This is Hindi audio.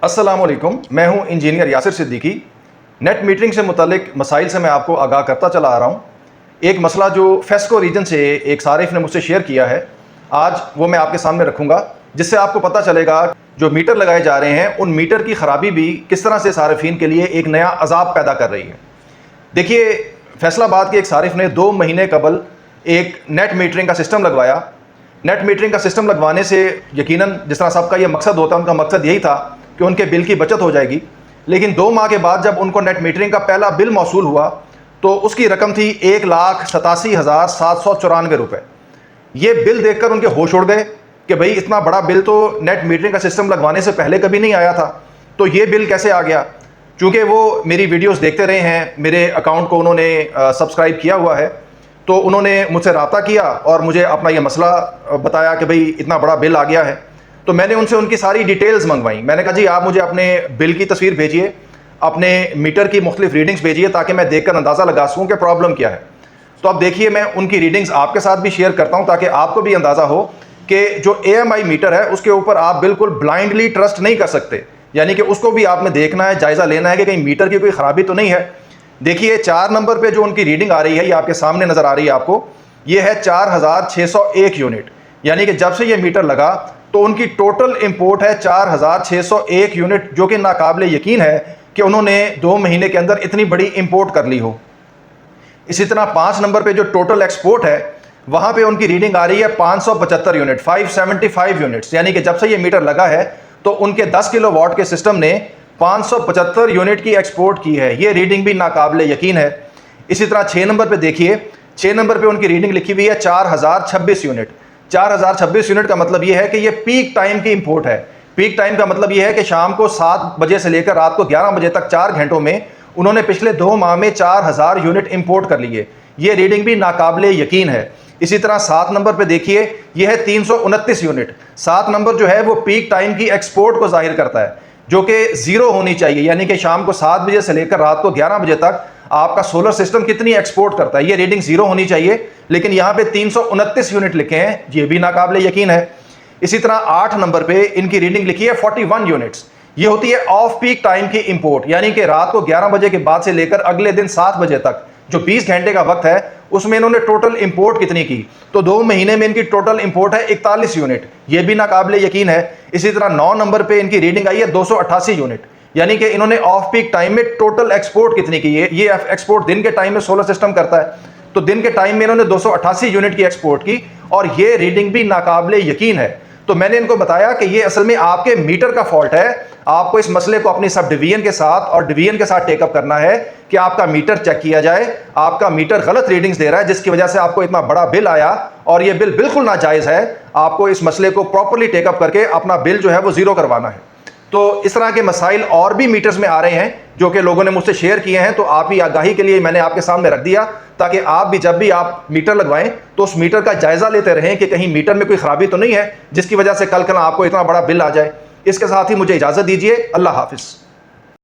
अस्सलाम वालेकुम, मैं हूं engineer Yasir Siddiqui. Net metering से मुतालिक मसाइल से मैं आपको आगाह करता चला आ रहा हूं। एक मसला जो फेस्को रीजन से एक सारिफ ने मुझसे शेयर किया है, आज वो मैं आपके सामने रखूंगा, जिससे आपको पता चलेगा जो मीटर लगाए जा रहे हैं उन मीटर की ख़राबी भी किस तरह से सारिफिन के लिए एक नया अजाब पैदा कर रही है। देखिए, फैसलाबाद के एक सारिफ ने 2 महीने कबल एक नेट मीटरिंग का सिस्टम लगवाया। नेट मीटरिंग का सिस्टम लगवाने से यकीनन जिस तरह सबका ये मकसद होता है, उनका मकसद यही था कि उनके बिल की बचत हो जाएगी। लेकिन 2 माह के बाद जब उनको नेट मीटरिंग का पहला बिल मौसूल हुआ तो उसकी रकम थी 1,87,794 रुपये। ये बिल देखकर उनके होश उड़ गए कि भाई इतना बड़ा बिल तो नेट मीटरिंग का सिस्टम लगवाने से पहले कभी नहीं आया था, तो ये बिल कैसे आ गया। चूँकि वो मेरी वीडियोस देखते रहे हैं, मेरे अकाउंट को उन्होंने सब्सक्राइब किया हुआ है, तो उन्होंने मुझसे रब्ता किया और मुझे अपना ये मसला बताया कि भाई इतना बड़ा बिल आ गया है। तो मैंने उनसे उनकी सारी डिटेल्स मंगवाई। मैंने कहा जी आप मुझे अपने बिल की तस्वीर भेजिए, अपने मीटर की मुख्तलिफ रीडिंग्स भेजिए, ताकि मैं देखकर अंदाज़ा लगा सकूँ कि प्रॉब्लम क्या है। तो अब देखिए, मैं उनकी रीडिंग्स आपके साथ भी शेयर करता हूँ ताकि आपको भी अंदाज़ा हो कि जो AMI मीटर है उसके ऊपर आप बिल्कुल ब्लाइंडली ट्रस्ट नहीं कर सकते, यानी कि उसको भी आपने देखना है, जायज़ा लेना है कि कहीं मीटर की कोई ख़राबी तो नहीं है। देखिए, 4 नंबर पे जो उनकी रीडिंग आ रही है, ये आपके सामने नज़र आ रही है आपको, ये है 4,601 यूनिट। यानी कि जब से ये मीटर लगा तो उनकी टोटल इंपोर्ट है 4,601 यूनिट, जो कि नाकाबिले यकीन है कि उन्होंने 2 महीने के अंदर इतनी बड़ी इंपोर्ट कर ली हो। इसी तरह 5 नंबर पे जो टोटल एक्सपोर्ट है, वहाँ पे उनकी रीडिंग आ रही है 575 यूनिट, 575 यूनिट्स। यानी कि जब से ये मीटर लगा है तो उनके 10 किलोवाट के सिस्टम ने 575 यूनिट की एक्सपोर्ट की है। ये रीडिंग भी नाकाबिले यकीन है। इसी तरह 6 नंबर पे देखिए, 6 नंबर पे उनकी रीडिंग लिखी हुई है 4,026 यूनिट। 4,026 यूनिट का मतलब ये है कि ये पीक टाइम की इंपोर्ट है। पीक टाइम का मतलब ये है कि शाम को 7 बजे से लेकर रात को 11 बजे तक 4 घंटों में उन्होंने पिछले 2 माह में 4,000 यूनिट इंपोर्ट कर लिए। ये रीडिंग भी नाकाबिले यकीन है। इसी तरह 7 नंबर पे देखिए, ये है 329 यूनिट। 7 नंबर जो है वो पीक टाइम की एक्सपोर्ट को जाहिर करता है, जो कि 0 होनी चाहिए। यानी कि शाम को 7 बजे से लेकर रात को 11 बजे तक आपका सोलर सिस्टम कितनी एक्सपोर्ट करता है, ये रीडिंग 0 होनी चाहिए। लेकिन यहाँ पे 329 यूनिट लिखे हैं, ये भी नाकाबिले यकीन है। इसी तरह 8 नंबर पे इनकी रीडिंग लिखी है 41 यूनिट्स। ये होती है ऑफ पीक टाइम की इंपोर्ट, यानी कि रात को 11 बजे के बाद से लेकर अगले दिन 7 बजे तक जो 20 घंटे का वक्त है, उसमें इन्होंने टोटल इंपोर्ट कितनी की, तो 2 महीने में इनकी टोटल इंपोर्ट है 41 यूनिट। ये भी नाकाबिले यकीन है। इसी तरह 9 नंबर पे इनकी रीडिंग आई है 288 यूनिट। यानी कि इन्होंने ऑफ पीक टाइम में टोटल एक्सपोर्ट कितनी की है। ये एक्सपोर्ट दिन के टाइम में सोलर सिस्टम करता है, तो दिन के टाइम में इन्होंने 288 यूनिट की एक्सपोर्ट की, और ये रीडिंग भी नाकाबिले यकीन है। तो मैंने इनको बताया कि ये असल में आपके मीटर का फॉल्ट है। आपको इस मसले को अपनी सब डिवीजन के साथ और डिवीजन के साथ टेकअप करना है कि आपका मीटर चेक किया जाए। आपका मीटर गलत रीडिंग्स दे रहा है, जिसकी वजह से आपको इतना बड़ा बिल आया, और ये बिल बिल्कुल नाजायज़ है। आपको इस मसले को प्रॉपर्ली टेकअप करके अपना बिल जो है वो 0 करवाना है। तो इस तरह के मसाइल और भी मीटर्स में आ रहे हैं जो कि लोगों ने मुझसे शेयर किए हैं, तो आप ही आगाही के लिए मैंने आपके सामने रख दिया, ताकि आप भी जब भी आप मीटर लगवाएं तो उस मीटर का जायज़ा लेते रहें कि कहीं मीटर में कोई ख़राबी तो नहीं है जिसकी वजह से कल आपको इतना बड़ा बिल आ जाए। इसके साथ ही मुझे इजाज़त दीजिए। अल्लाह हाफिज़।